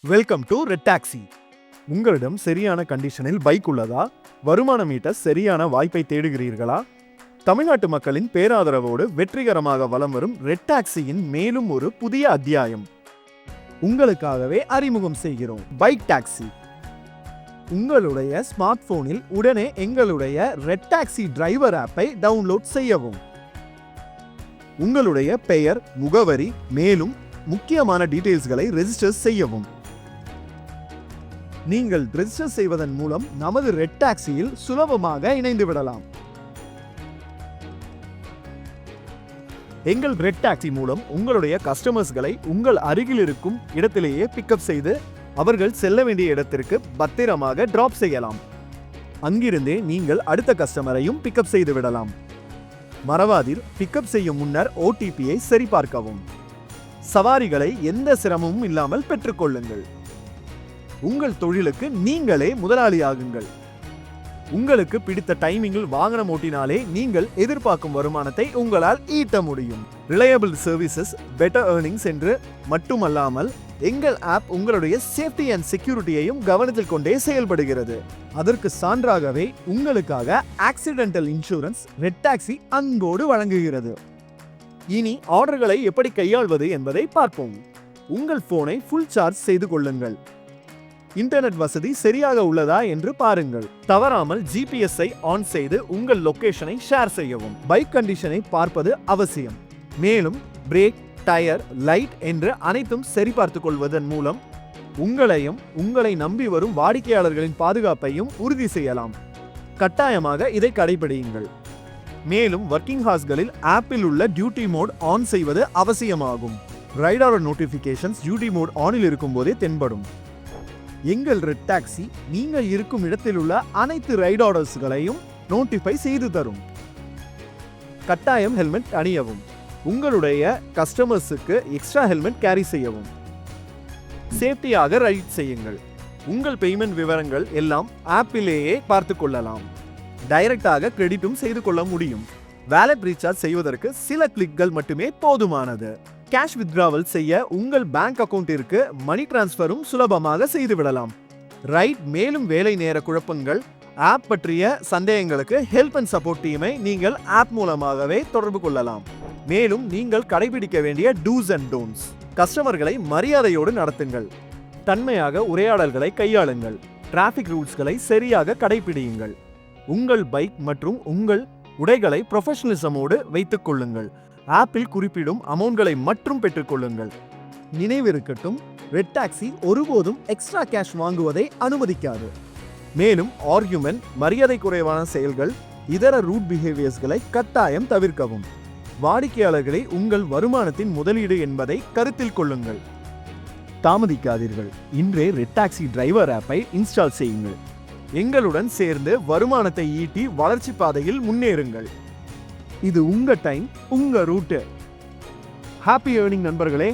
Welcome to red taxi. உங்களிடம் சரியான கண்டிஷனில் பைக் உள்ளதா? வருமானம் ஈட்ட சரியான வாய்ப்பை தேடுகிறீர்களா? தமிழ்நாட்டு மக்களின் பேராதரவோடு வெற்றிகரமாக வலம் வரும் ரெட் டாக்ஸியின் மேலும் ஒரு புதிய அத்தியாயம் உங்களுக்காகவே அறிமுகம் செய்கிறோம். Bike taxi. உங்களுடைய ஸ்மார்ட் போனில் உடனே எங்களுடைய ரெட் டாக்ஸி டிரைவர் ஆப்பை டவுன்லோட் செய்யவும். உங்களுடைய பெயர், முகவரி, மேலும் முக்கியமான டீடைல்ஸ்களை ரெஜிஸ்டர் செய்யவும். நீங்கள் ரெஜிஸ்டர் செய்வதன் மூலம் நமது ரெட் டாக்ஸியில் சுலபமாக இணைந்து விடலாம். எங்கள் ரெட் டாக்ஸி மூலம் உங்களுடைய கஸ்டமர்ஸ்களை உங்கள் அருகில் இருக்கும் இடத்திலேயே பிக்கப் செய்து அவர்கள் செல்ல வேண்டிய இடத்திற்கு பத்திரமாக டிராப் செய்யலாம். அங்கிருந்தே நீங்கள் அடுத்த கஸ்டமரையும் பிக்கப் செய்து விடலாம். மறவாதீர், பிக்கப் செய்யும் முன்னர் ஓடிபியை சரிபார்க்கவும். சவாரிகளை எந்த சிரமமும் இல்லாமல் பெற்றுக்கொள்ளுங்கள். உங்கள் தொழிலுக்கு நீங்களே முதலாளியாகுங்கள். உங்களுக்கு பிடித்த டைமிங்கில் வாகனம் ஓட்டினாலே நீங்கள் எதிர்பார்க்கும் வருமானத்தை உங்களால் ஈட்ட முடியும். ரிலையபிள் சர்வீசஸ், பெட்டர் ஏர்னிங்ஸ் என்று மட்டுமல்லாமல் எங்கள் ஆப் உங்களுடைய சேஃப்டி அண்ட் செக்யூரிட்டியையும் கவனத்தில் கொண்டே செயல்படுகிறது. அதற்கு சான்றாகவே உங்களுக்காக ஆக்சிடென்டல் இன்சூரன்ஸ் ரெட் டாக்ஸி அன்போடு வழங்குகிறது. இனி ஆர்டர்களை எப்படி கையாள்வது என்பதை பார்ப்போம். உங்கள் போனை ஃபுல் சார்ஜ் செய்து கொள்ளுங்கள். இன்டர்நெட் வசதி சரியாக உள்ளதா என்று பாருங்கள். தவறாமல் ஜிபிஎஸ்ஐ ஆன் செய்து உங்கள் லொகேஷனை ஷேர் செய்யவும். பைக் கண்டிஷனை பார்ப்பது அவசியம். மேலும் பிரேக், டயர், லைட் என்று அனைத்தும் சரிபார்த்துக் கொள்வதன் மூலம் உங்களையும் உங்களை நம்பி வரும் வாடிக்கையாளர்களின் பாதுகாப்பையும் உறுதி செய்யலாம். கட்டாயமாக இதை கடைபிடியுங்கள். மேலும் ஒர்க்கிங் ஹார்ஸ்களில் ஆப்பில் உள்ள டியூட்டி மோட் ஆன் செய்வது அவசியமாகும். ரைடர் நோட்டிபிகேஷன்ஸ் டியூட்டி மோட் ஆனில் இருக்கும் போதே தென்படும். எங்கள் ரெட் டாக்ஸி நீங்கள் இருக்கும் இடத்தில் உள்ள அனைத்து ரைட் ஆர்டர்ஸ்களையும் நோட்டிஃபை செய்து தரும். கட்டாயம் ஹெல்மெட் அணியவும். உங்களுடைய கஸ்டமர்ஸுக்கு எக்ஸ்ட்ரா ஹெல்மெட் கேரி செய்யவும். சேஃப்டியாக ரைட் செய்யுங்கள். உங்கள் பேமெண்ட் விவரங்கள் எல்லாம் ஆப்பிலேயே பார்த்து கொள்ளலாம். டைரக்டாக கிரெடிட்டும் செய்து கொள்ள முடியும். வாலெட் ரீசார்ஜ் செய்வதற்கு சில கிளிக்கள் மட்டுமே போதுமானது. கேஷ் வித்ட்ராவல் செய்ய உங்கள் பேங்க் அக்கவுண்டிற்கு மணி டிரான்ஸ்ஃபரும் சுலபமாக செய்துவிடலாம். ரைட். மேலும் வேலை நேர குழப்பங்கள், ஆப் பற்றிய சந்தேகங்களுக்கு ஹெல்ப் அண்ட் சப்போர்ட் டீமை நீங்கள் ஆப் மூலமாகவே தொடர்பு கொள்ளலாம். மேலும் நீங்கள் கடைபிடிக்க வேண்டிய டூஸ் அண்ட் டோன்ட்ஸ். கஸ்டமர்களை மரியாதையோடு நடத்துங்கள். தன்மையாக உரையாடல்களை கையாளுங்கள். டிராஃபிக் ரூல்ஸ்களை சரியாக கடைபிடியுங்கள். உங்கள் பைக் மற்றும் உங்கள் உடைகளை ப்ரொஃபஷனலிசமோடு வைத்துக் கொள்ளுங்கள். ஆப்பில் குறிப்பிடும் அமௌண்ட்களை மட்டும் பெற்றுக்கொள்ளுங்கள். நினைவிருக்கட்டும், ரெட் டாக்ஸி ஒருபோதும் எக்ஸ்ட்ரா கேஷ் வாங்குவதை அனுமதிக்காது. மேலும் ஆர்கியூமெண்ட், மரியாதை குறைவான செயல்கள், இதர ரூட் பிஹேவியர்ஸ்களை கட்டாயம் தவிர்க்கவும். வாடிக்கையாளர்களை உங்கள் வருமானத்தின் முதலீடு என்பதை கருத்தில் கொள்ளுங்கள். தாமதிக்காதீர்கள். இன்றே ரெட் டாக்ஸி டிரைவர் ஆப்பை இன்ஸ்டால் செய்யுங்கள். எங்களுடன் சேர்ந்து வருமானத்தை ஈட்டி வளர்ச்சி பாதையில் முன்னேறுங்கள். இது உங்க டைம், உங்க ரூட்டு. ஹாப்பி ஏர்னிங் நண்பர்களே.